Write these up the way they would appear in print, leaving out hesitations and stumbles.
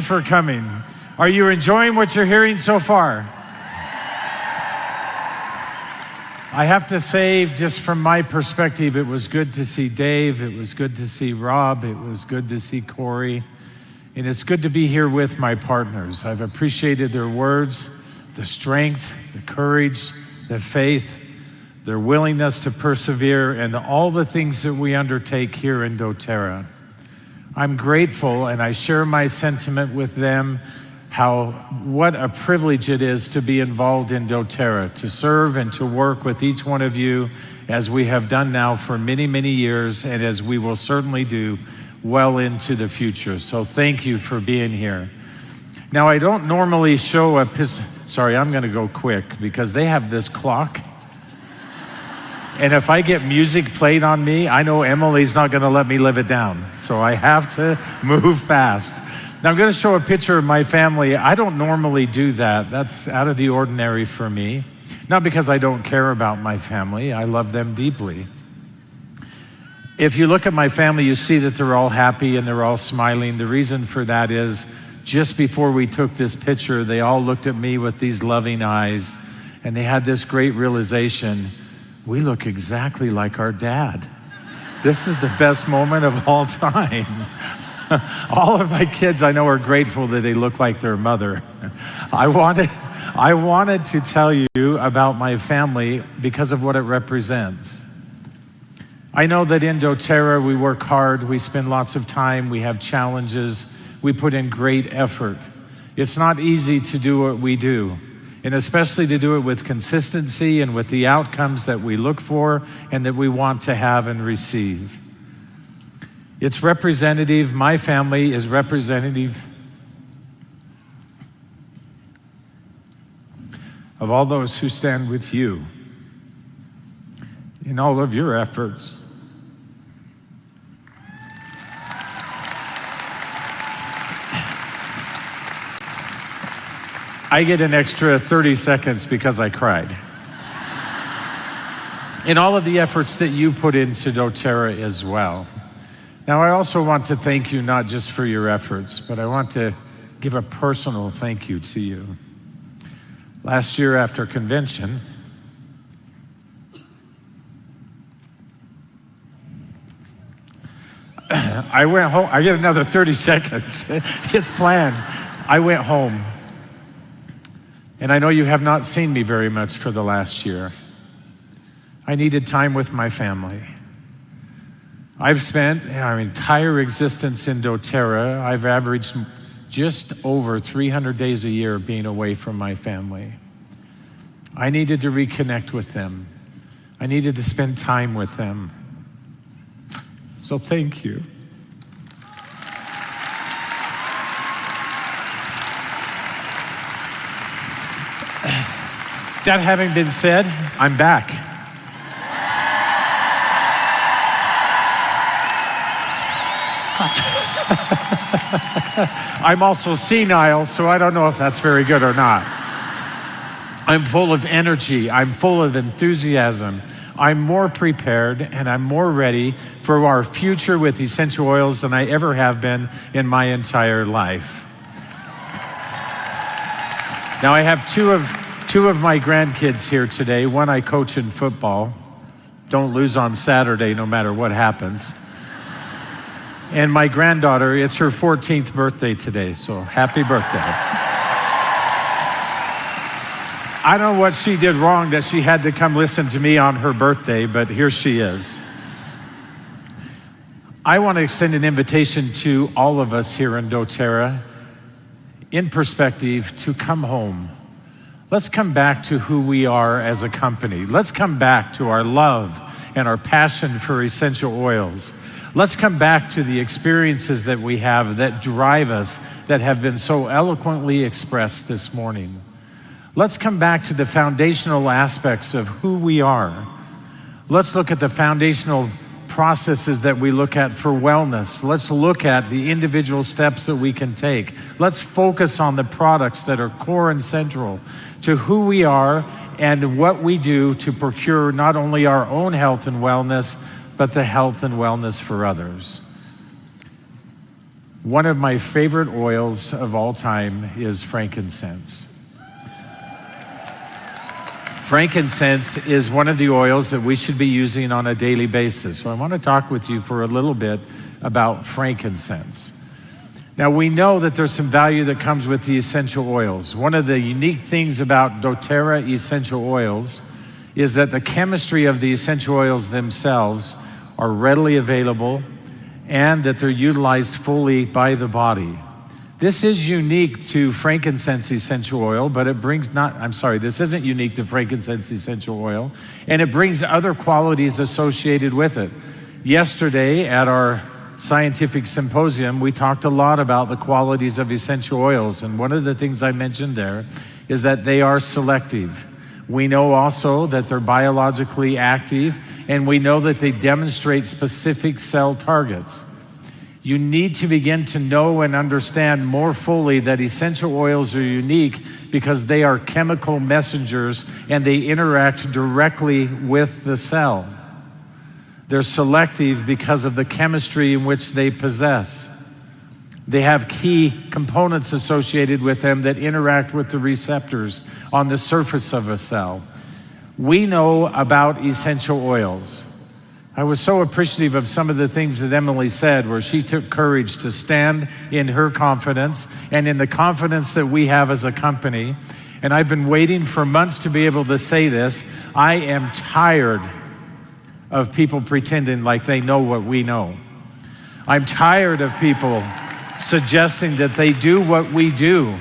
for coming. Are you enjoying what you're hearing so far? I have to say, just from my perspective, it was good to see Dave, it was good to see Rob, it was good to see Corey, and it's good to be here with my partners. I've appreciated their words, the strength, the courage, the faith, their willingness to persevere, and all the things that we undertake here in Doterra. I'm grateful, and I share my sentiment with them, what a privilege it is to be involved in Doterra, to serve and to work with each one of you as we have done now for many, many years, and as we will certainly do well into the future. So thank you for being here. Now, I don't normally show sorry, I'm going to go quick because they have this clock. And if I get music played on me, I know Emily's not going to let me live it down. So I have to move fast. Now I'm going to show a picture of my family. I don't normally do that. That's out of the ordinary for me. Not because I don't care about my family. I love them deeply. If you look at my family, you see that they're all happy and they're all smiling. The reason for that is just before we took this picture, they all looked at me with these loving eyes and they had this great realization. We look exactly like our dad. This is the best moment of all time. All of my kids I know are grateful that they look like their mother. I wanted to tell you about my family because of what it represents. I know that in Doterra we work hard, we spend lots of time, we have challenges, we put in great effort. It's not easy to do what we do. And especially to do it with consistency and with the outcomes that we look for and that we want to have and receive. It's representative, my family is representative of all those who stand with you in all of your efforts. I get an extra 30 seconds because I cried. In all of the efforts that you put into Doterra as well. Now, I also want to thank you not just for your efforts, but I want to give a personal thank you to you. Last year after convention, I went home. I get another 30 seconds. It's planned. I went home. And I know you have not seen me very much for the last year. I needed time with my family. I've spent our entire existence in Doterra. I've averaged just over 300 days a year being away from my family. I needed to reconnect with them. I needed to spend time with them. So thank you. That having been said, I'm back. I'm also senile, so I don't know if that's very good or not. I'm full of energy. I'm full of enthusiasm. I'm more prepared and I'm more ready for our future with essential oils than I ever have been in my entire life. Now I have two of my grandkids here today. One I coach in football. Don't lose on Saturday no matter what happens. And my granddaughter, it's her 14th birthday today, so happy birthday. I don't know what she did wrong that she had to come listen to me on her birthday, but here she is. I want to extend an invitation to all of us here in Doterra, in perspective, to come home. Let's come back to who we are as a company. Let's come back to our love and our passion for essential oils. Let's come back to the experiences that we have that drive us, that have been so eloquently expressed this morning. Let's come back to the foundational aspects of who we are. Let's look at the foundational processes that we look at for wellness. Let's look at the individual steps that we can take. Let's focus on the products that are core and central to who we are and what we do to procure not only our own health and wellness, but the health and wellness for others. One of my favorite oils of all time is frankincense. Frankincense is one of the oils that we should be using on a daily basis. So I want to talk with you for a little bit about frankincense. Now, we know that there's some value that comes with the essential oils. One of the unique things about Doterra essential oils is that the chemistry of the essential oils themselves are readily available and that they're utilized fully by the body. This is unique to frankincense essential oil, but this isn't unique to frankincense essential oil, and it brings other qualities associated with it. Yesterday at our scientific symposium, we talked a lot about the qualities of essential oils, and one of the things I mentioned there is that they are selective. We know also that they're biologically active, and we know that they demonstrate specific cell targets. You need to begin to know and understand more fully that essential oils are unique because they are chemical messengers and they interact directly with the cell. They're selective because of the chemistry in which they possess. They have key components associated with them that interact with the receptors on the surface of a cell. We know about essential oils. I was so appreciative of some of the things that Emily said, where she took courage to stand in her confidence and in the confidence that we have as a company. And I've been waiting for months to be able to say this. I am tired of people pretending like they know what we know. I'm tired of people suggesting that they do what we do.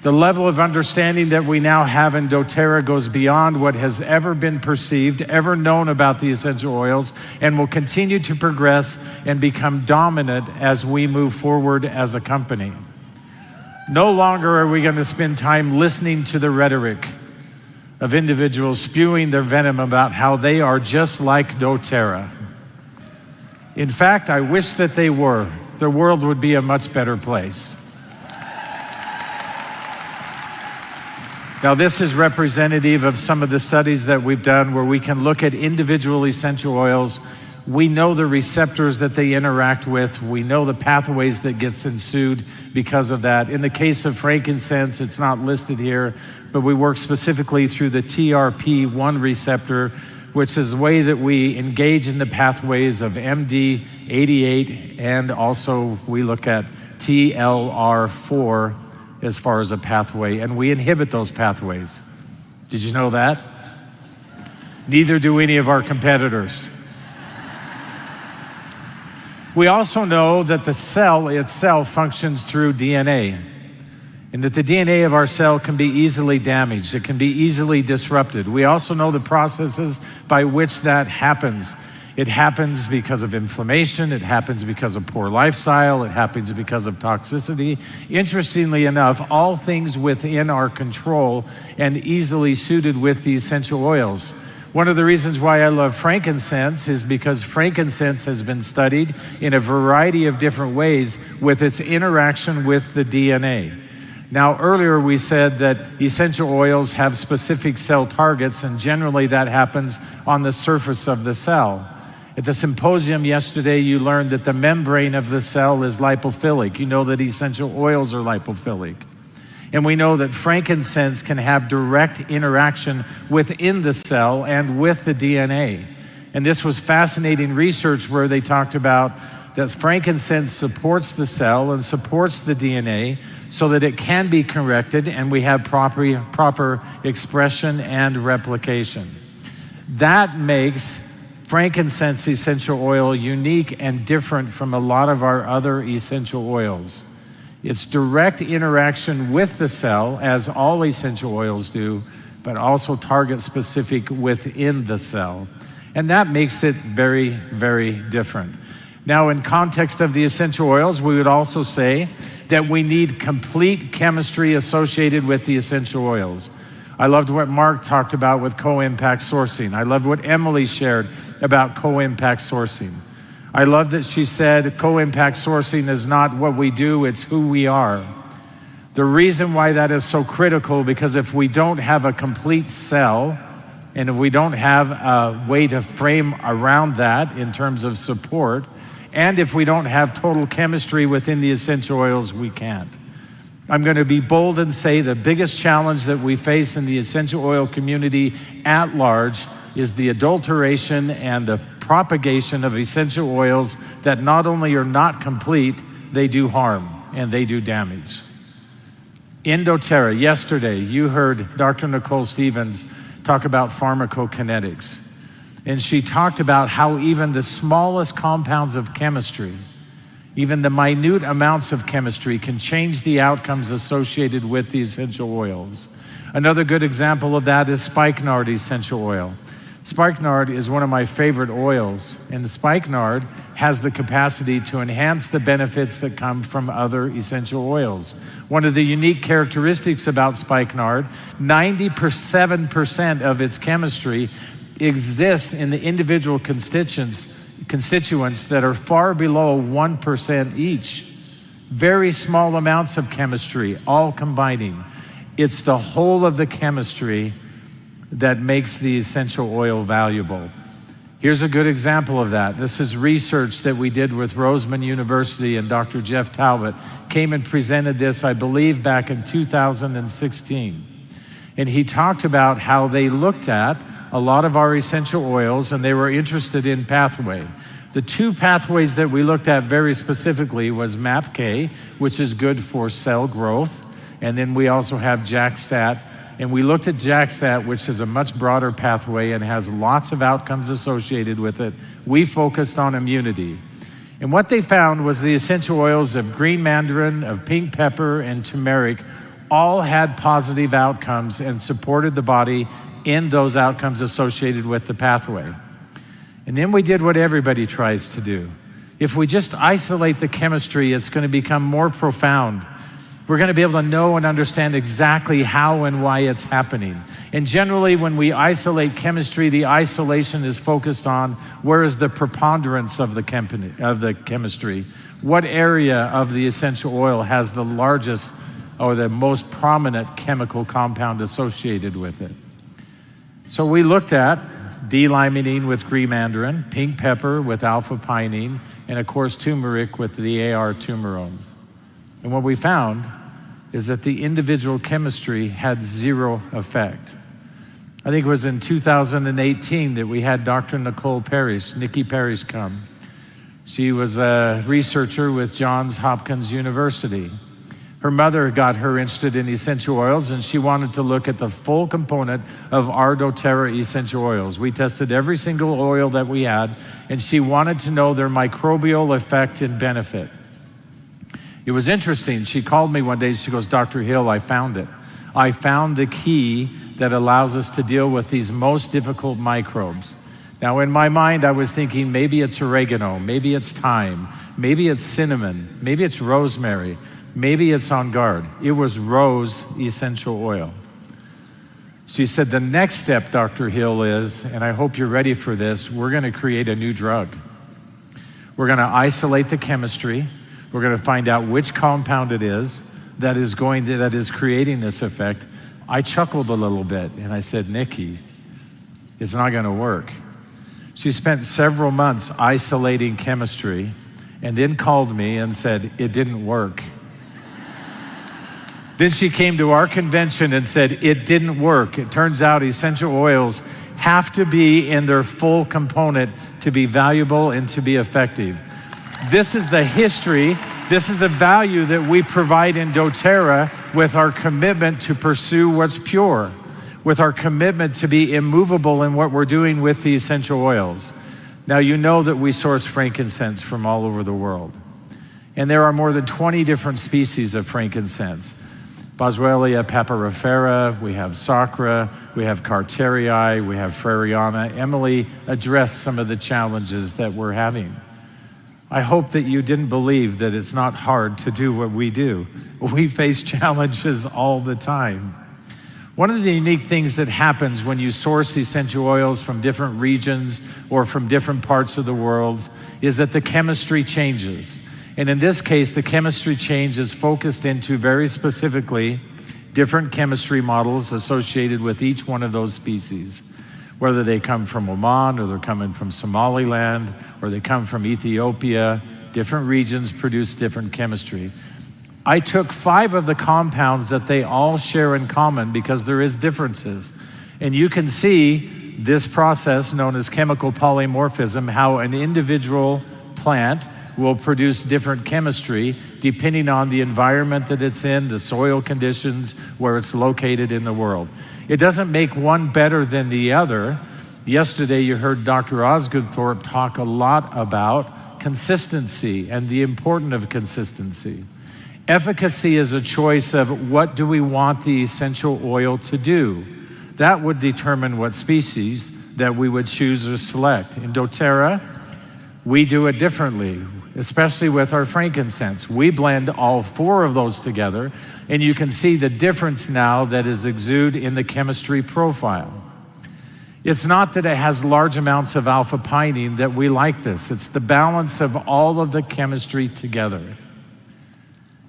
The level of understanding that we now have in Doterra goes beyond what has ever been perceived, ever known about the essential oils, and will continue to progress and become dominant as we move forward as a company. No longer are we going to spend time listening to the rhetoric of individuals spewing their venom about how they are just like Doterra. In fact, I wish that they were. The world would be a much better place. Now, this is representative of some of the studies that we've done where we can look at individual essential oils. We know the receptors that they interact with. We know the pathways that gets ensued because of that. In the case of frankincense, it's not listed here, but we work specifically through the TRP1 receptor, which is the way that we engage in the pathways of MD88, and also we look at TLR4 as far as a pathway, and we inhibit those pathways. Did you know that? Neither do any of our competitors. We also know that the cell itself functions through DNA, and that the DNA of our cell can be easily damaged. It can be easily disrupted. We also know the processes by which that happens. It happens because of inflammation. It happens because of poor lifestyle. It happens because of toxicity. Interestingly enough, all things within our control and easily suited with the essential oils. One of the reasons why I love frankincense is because frankincense has been studied in a variety of different ways with its interaction with the DNA. Now, earlier we said that essential oils have specific cell targets, and generally that happens on the surface of the cell. At the symposium yesterday, you learned that the membrane of the cell is lipophilic. You know that essential oils are lipophilic. And we know that frankincense can have direct interaction within the cell and with the DNA. And this was fascinating research where they talked about that frankincense supports the cell and supports the DNA so that it can be corrected and we have proper expression and replication. That makes frankincense essential oil unique and different from a lot of our other essential oils. It's direct interaction with the cell, as all essential oils do, but also target specific within the cell. And that makes it very, very different. Now, in context of the essential oils, we would also say that we need complete chemistry associated with the essential oils. I loved what Mark talked about with co-impact sourcing. I loved what Emily shared about co-impact sourcing. I love that she said co-impact sourcing is not what we do, it's who we are. The reason why that is so critical, because if we don't have a complete cell, and if we don't have a way to frame around that in terms of support, And if we don't have total chemistry within the essential oils, we can't. I'm going to be bold and say the biggest challenge that we face in the essential oil community at large is the adulteration and the propagation of essential oils that not only are not complete, they do harm and they do damage. In Doterra, yesterday, you heard Dr. Nicole Stevens talk about pharmacokinetics. And she talked about how even the smallest compounds of chemistry, even the minute amounts of chemistry, can change the outcomes associated with the essential oils. Another good example of that is spikenard essential oil. Spikenard is one of my favorite oils, and the spikenard has the capacity to enhance the benefits that come from other essential oils. One of the unique characteristics about spikenard, 97% of its chemistry exists in the individual constituents that are far below 1% each. Very small amounts of chemistry, all combining. It's the whole of the chemistry that makes the essential oil valuable. Here's a good example of that. This is research that we did with Roseman University, and Dr. Jeff Talbot came and presented this, I believe, back in 2016. And he talked about how they looked at a lot of our essential oils, and they were interested in pathway. The two pathways that we looked at very specifically was MAPK, which is good for cell growth, and then we also have JAK-STAT. And we looked at JAK-STAT, which is a much broader pathway and has lots of outcomes associated with it. We focused on immunity. And what they found was the essential oils of green mandarin, of pink pepper, and turmeric all had positive outcomes and supported the body in those outcomes associated with the pathway. And then we did what everybody tries to do. If we just isolate the chemistry, it's going to become more profound. We're going to be able to know and understand exactly how and why it's happening. And generally, when we isolate chemistry, the isolation is focused on where is the preponderance of the chemistry. What area of the essential oil has the largest or the most prominent chemical compound associated with it? So we looked at D-limonene with green mandarin, pink pepper with alpha-pinene, and of course turmeric with the AR turmerones. And what we found is that the individual chemistry had zero effect. I think it was in 2018 that we had Dr. Nikki Parrish come. She was a researcher with Johns Hopkins University. Her mother got her interested in essential oils, and she wanted to look at the full component of our Doterra essential oils. We tested every single oil that we had, and she wanted to know their microbial effect and benefit. It was interesting. She called me one day. She goes, Dr. Hill, I found it. I found the key that allows us to deal with these most difficult microbes. Now, in my mind, I was thinking maybe it's oregano, maybe it's thyme, maybe it's cinnamon, maybe it's rosemary, maybe it's on guard. It was rose essential oil. She said, the next step, Dr. Hill, is, and I hope you're ready for this, we're going to create a new drug. We're going to isolate the chemistry. We're going to find out which compound it is that is creating this effect. I chuckled a little bit and I said, Nikki, it's not going to work. She spent several months isolating chemistry and then called me and said, it didn't work. Then she came to our convention and said, it didn't work. It turns out essential oils have to be in their full component to be valuable and to be effective. This is the history, this is the value that we provide in Doterra with our commitment to pursue what's pure, with our commitment to be immovable in what we're doing with the essential oils. Now, you know that we source frankincense from all over the world. And there are more than 20 different species of frankincense. Boswellia papyrifera, we have Sacra, we have Carterii, we have Freriana. Emily addressed some of the challenges that we're having. I hope that you didn't believe that it's not hard to do what we do. We face challenges all the time. One of the unique things that happens when you source essential oils from different regions or from different parts of the world is that the chemistry changes. And in this case, the chemistry change is focused into very specifically different chemistry models associated with each one of those species. whether they come from Oman or they're coming from Somaliland or they come from Ethiopia. Different regions produce different chemistry. I took 5 of the compounds that they all share in common because there is differences. And you can see this process known as chemical polymorphism, how an individual plant will produce different chemistry depending on the environment that it's in, the soil conditions, where it's located in the world. It doesn't make one better than the other. Yesterday you heard Dr. Osgoodthorpe talk a lot about consistency and the importance of consistency. Efficacy is a choice of what do we want the essential oil to do. That would determine what species that we would choose or select. In Doterra, we do it differently, especially with our frankincense. We blend all 4 of those together, and you can see the difference now that is exuded in the chemistry profile. It's not that it has large amounts of alpha pinene that we like this. It's the balance of all of the chemistry together.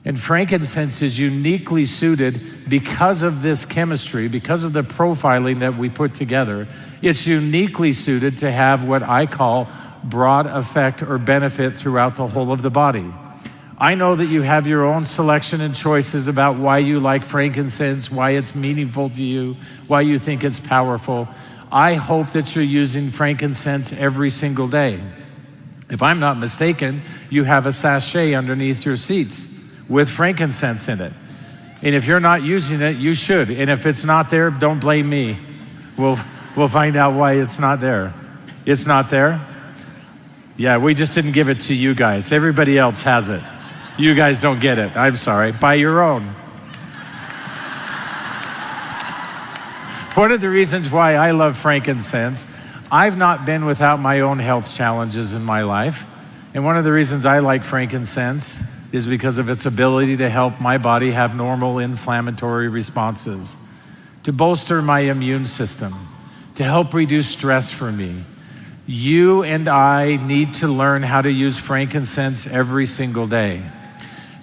And frankincense is uniquely suited because of this chemistry, because of the profiling that we put together. It's uniquely suited to have what I call broad effect or benefit throughout the whole of the body. I know that you have your own selection and choices about why you like frankincense, why it's meaningful to you, why you think it's powerful. I hope that you're using frankincense every single day. If I'm not mistaken, you have a sachet underneath your seats with frankincense in it. And if you're not using it, you should. And if it's not there, don't blame me. We'll find out why it's not there. It's not there? Yeah, we just didn't give it to you guys. Everybody else has it. You guys don't get it. I'm sorry. Buy your own. One of the reasons why I love frankincense, I've not been without my own health challenges in my life. And one of the reasons I like frankincense is because of its ability to help my body have normal inflammatory responses, to bolster my immune system, to help reduce stress for me. You and I need to learn how to use frankincense every single day.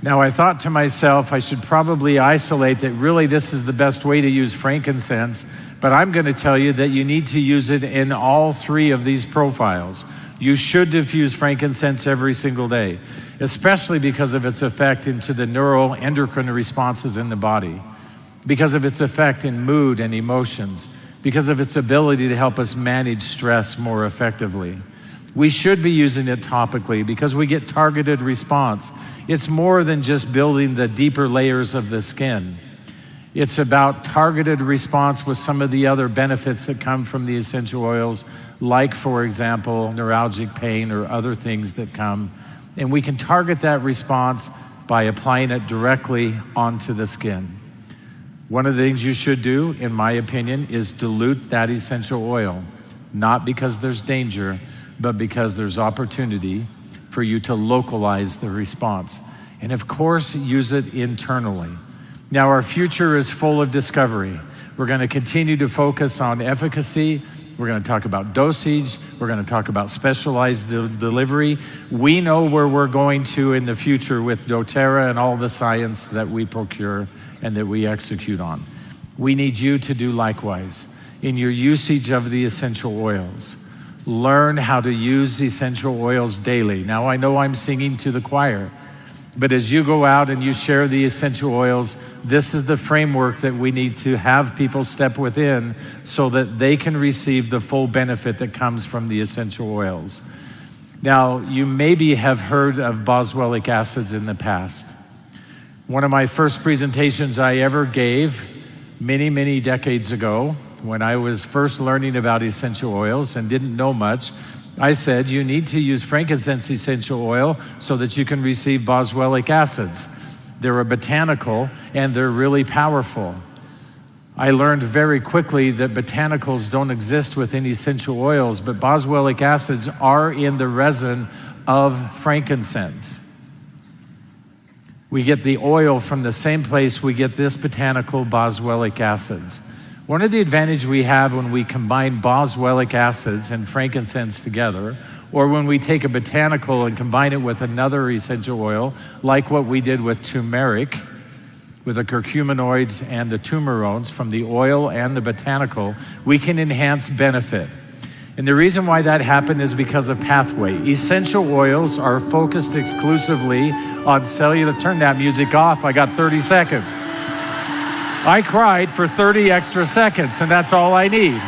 Now, I thought to myself, I should probably isolate that really this is the best way to use frankincense, but I'm going to tell you that you need to use it in all 3 of these profiles. You should diffuse frankincense every single day, especially because of its effect into the neuroendocrine responses in the body, because of its effect in mood and emotions, because of its ability to help us manage stress more effectively. We should be using it topically because we get targeted response. It's more than just building the deeper layers of the skin. It's about targeted response with some of the other benefits that come from the essential oils, like, for example, neuralgic pain or other things that come. And we can target that response by applying it directly onto the skin. One of the things you should do, in my opinion, is dilute that essential oil, not because there's danger, but because there's opportunity for you to localize the response. And of course, use it internally. Now, our future is full of discovery. We're going to continue to focus on efficacy. We're going to talk about dosage. We're going to talk about specialized delivery. We know where we're going to in the future with Doterra and all the science that we procure and that we execute on. We need you to do likewise in your usage of the essential oils. Learn how to use essential oils daily. Now, I know I'm singing to the choir, but as you go out and you share the essential oils, this is the framework that we need to have people step within so that they can receive the full benefit that comes from the essential oils. Now, you maybe have heard of boswellic acids in the past. One of my first presentations I ever gave many, many decades ago, when I was first learning about essential oils and didn't know much, I said, you need to use frankincense essential oil so that you can receive boswellic acids. They're a botanical and they're really powerful. I learned very quickly that botanicals don't exist within essential oils, but boswellic acids are in the resin of frankincense. We get the oil from the same place we get this botanical boswellic acids. One of the advantages we have when we combine boswellic acids and frankincense together, or when we take a botanical and combine it with another essential oil, like what we did with turmeric, with the curcuminoids and the tumerones from the oil and the botanical, we can enhance benefit. And the reason why that happened is because of pathway. Essential oils are focused exclusively on cellular. Turn that music off. I got 30 seconds. I cried for 30 extra seconds, and that's all I need.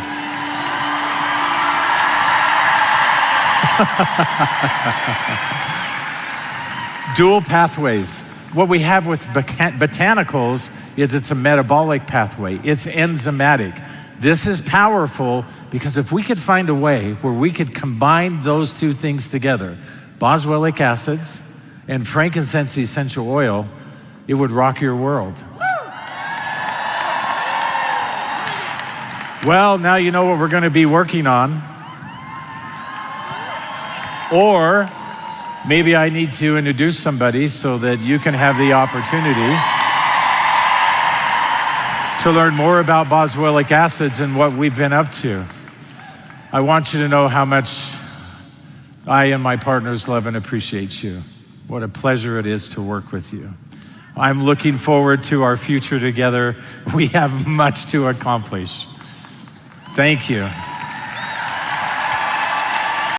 Dual pathways. What we have with botanicals is it's a metabolic pathway. It's enzymatic. This is powerful because if we could find a way where we could combine those two things together, boswellic acids and frankincense essential oil, it would rock your world. Well, now you know what we're going to be working on. Or maybe I need to introduce somebody so that you can have the opportunity to learn more about boswellic acids and what we've been up to. I want you to know how much I and my partners love and appreciate you. What a pleasure it is to work with you. I'm looking forward to our future together. We have much to accomplish. Thank you.